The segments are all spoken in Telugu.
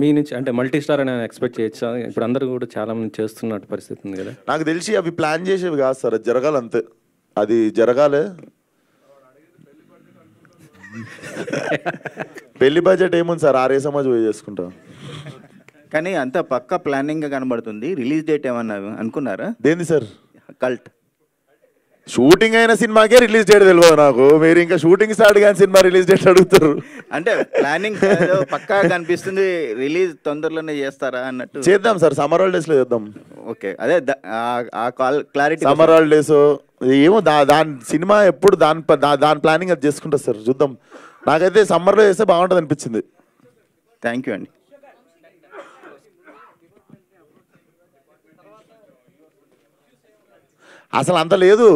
మీ నుంచి అంటే మల్టీ స్టార్ అని ఎక్స్పెక్ట్ చేయొచ్చా? ఇప్పుడు అందరూ కూడా చాలా మంది చేస్తున్నట్టు పరిస్థితి ఉంది కదా. నాకు తెలిసి అవి ప్లాన్ చేసేవి కాదు సార్, అది జరగాలంతే. అది జరగాలి. పెళ్లి బడ్జెట్ ఏముంది సార్, ఆర్ఏ సమాజ్ పోయి చేసుకుంటాం. కానీ అంత పక్క ప్లానింగ్ గా కనబడుతుంది. రిలీజ్ డేట్ ఏమన్నా అనుకున్నారా? దేంది సార్? కల్ట్ షూటింగ్ అయిన సినిమాకే రిలీజ్ డేట్ తెలియదు నాకు. మీరు ఇంకా షూటింగ్ స్టార్ట్ కానీ సినిమా రిలీజ్ డేట్ అడుగుతారు. అంటే ప్లానింగ్ పక్కా కనిపిస్తుంది, రిలీజ్ తొందరలోనే చేస్తారా అన్నట్టు. చేద్దాం సార్, సమ్మర్ హాలిడేస్ లో చేద్దాం. ఓకే, అదే ఆ క్లారిటీ. సమ్మర్ హాలిడేస్ ఏమో దాని సినిమా ఎప్పుడు దాని ప్లానింగ్ అది చేసుకుంటా సార్, చూద్దాం. నాకైతే సమ్మర్లో చేస్తే బాగుంటుంది అనిపించింది. థ్యాంక్ యూ అండి. అసలు అంత లేదు,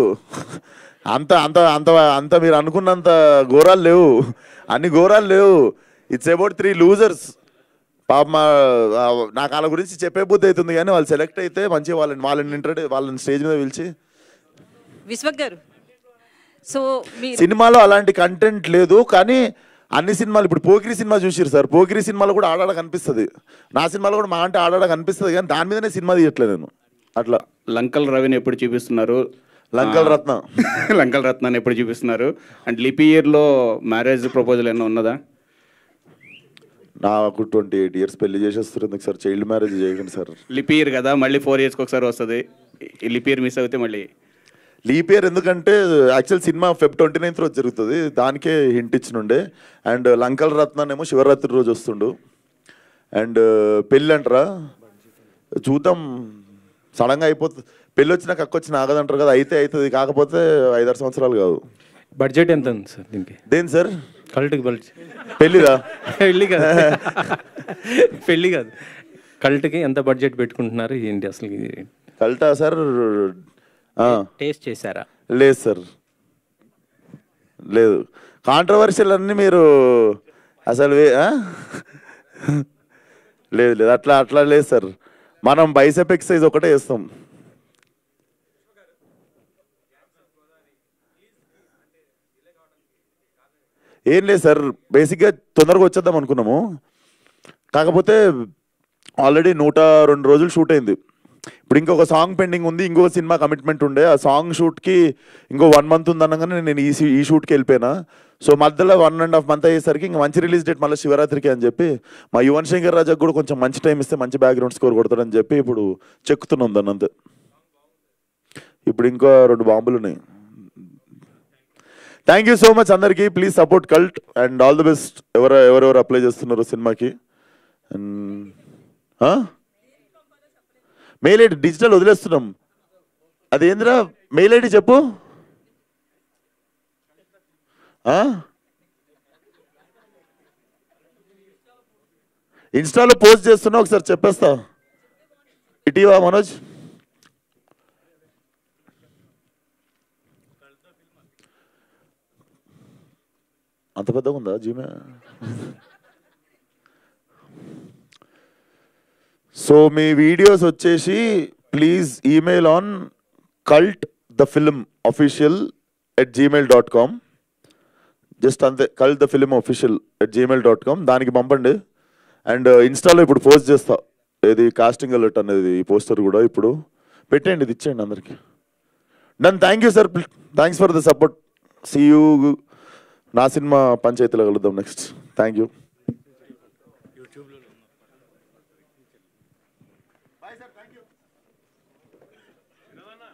అంత అంత అంత అంత మీరు అనుకున్నంత ఘోరాలు లేవు, అన్ని ఘోరాలు లేవు. It's about 3 losers. పాప నాకు వాళ్ళ గురించి చెప్పే బుద్ధి అవుతుంది, కానీ వాళ్ళు సెలెక్ట్ అయితే మంచిగా వాళ్ళని స్టేజ్ మీద పిలిచి. విశ్వక్ గారు, సో సినిమాలో అలాంటి కంటెంట్ లేదు, కానీ అన్ని సినిమాలు ఇప్పుడు పోకిరి సినిమా చూసిరు సార్, పోకిరి సినిమాలో కూడా ఆడాడ కనిపిస్తుంది, నా సినిమాలో కూడా మా అంటే ఆడాడ కనిపిస్తుంది, కానీ దాని మీదనే సినిమా తీయట్లేదు నేను. అట్లా లంకల్ రవిని ఎప్పుడు చూపిస్తున్నారు? లంకల్ రత్న లంకల్ రత్నాన్ని ఎప్పుడు చూపిస్తున్నారు? అండ్ లిపి ఇయర్లో మ్యారేజ్ ప్రపోజల్ ఏమైనా ఉన్నదా? నాకు 28 years పెళ్లి చేసేస్తుంది సార్, చైల్డ్ మ్యారేజ్ చేయకండి సార్. లిపి ఇయర్ కదా, మళ్ళీ 4 years ఒకసారి వస్తుంది. లిపి ఇయర్ మిస్ అవుతే మళ్ళీ లీప్ ఇయర్ ఎందుకంటే యాక్చువల్ సినిమా Feb 29th రోజు జరుగుతుంది, దానికే హింట్ ఇచ్చినుండే. అండ్ లంకల్ రత్నానేమో శివరాత్రి రోజు వస్తుండు. అండ్ పెళ్ళి అంటారా, చూద్దాం, సడన్గా అయిపోతుంది. పెళ్ళి వచ్చినాక అక్కొచ్చిన ఆగదంటారు కదా, అయితే అవుతుంది, కాకపోతే 5-6 సంవత్సరాలు కాదు. బడ్జెట్ ఎంత ఉంది సార్ దీనికి? దేని సార్? కల్ట్కి బడ్జెట్? పెళ్ళిదా? పెళ్ళి కాదు, పెళ్ళి కాదు, కల్ట్కి ఎంత బడ్జెట్ పెట్టుకుంటున్నారు ఏంటి అసలు? కల్టా సార్? టేస్ట్ చేశారా? లేదు సార్, లేదు. కాంట్రవర్షియల్ అన్నీ మీరు అసలు లేదు లేదు, అట్లా లేదు సార్. మనం బైసెప్ ఎక్సర్సైజ్ ఒకటే చేస్తాం. ఏం లేదు సార్, బేసిక్గా తొందరగా వచ్చేద్దాం అనుకున్నాము, కాకపోతే ఆల్రెడీ 102 రోజులు షూట్ అయింది. ఇప్పుడు ఇంకొక సాంగ్ పెండింగ్ ఉంది, ఇంకొక సినిమా కమిట్మెంట్ ఉండే, ఆ సాంగ్ షూట్కి ఇంకో 1 month ఉందనగానే నేను ఈ షూట్కి వెళ్ళిపోయినా. సో మధ్యలో 1.5 month అయ్యేసరికి ఇంకా మంచి రిలీజ్ డేట్ మళ్ళీ శివరాత్రికి అని చెప్పి, మా యువన్ శంకర్ రాజాకు కూడా కొంచెం మంచి టైం ఇస్తే మంచి బ్యాక్గ్రౌండ్ స్కోర్ కొడతాడని చెప్పి ఇప్పుడు చెక్కుతున్నాం దాన్ని అంతే. ఇప్పుడు ఇంకా 2 బాంబులు ఉన్నాయి. థ్యాంక్ యూ సో మచ్ అందరికీ. Please support Cult and all the best. ఎవరెవరు అప్లై చేస్తున్నారు సినిమాకి. మెయిల్ ఐడి డిజిటల్ వదిలేస్తున్నాం, అదేంద్రా మెయిల్ ఐడి చెప్పు. ఇన్స్టాలో పోస్ట్ చేస్తున్నా, ఒకసారి చెప్పేస్తా. ఇటీవా మనోజ్? అంత పెద్దగా ఉందా జీమే? సో మీ వీడియోస్ వచ్చేసి please email on cultthefilmofficial@gmail.com. Just అంతే, cultthefilmofficial@gmail.com, దానికి పంపండి. అండ్ ఇన్స్టాలో ఇప్పుడు పోస్ట్ చేస్తా, ఏది కాస్టింగ్ అలర్ట్ అనేది, ఈ పోస్టర్ కూడా ఇప్పుడు పెట్టండి, ఇది ఇచ్చేయండి అందరికి. Done. Thank you sir, thanks for the support. See you నా సినిమా పంచాయతీలో కలుద్దాం next. Thank you. Bye sir, thank you.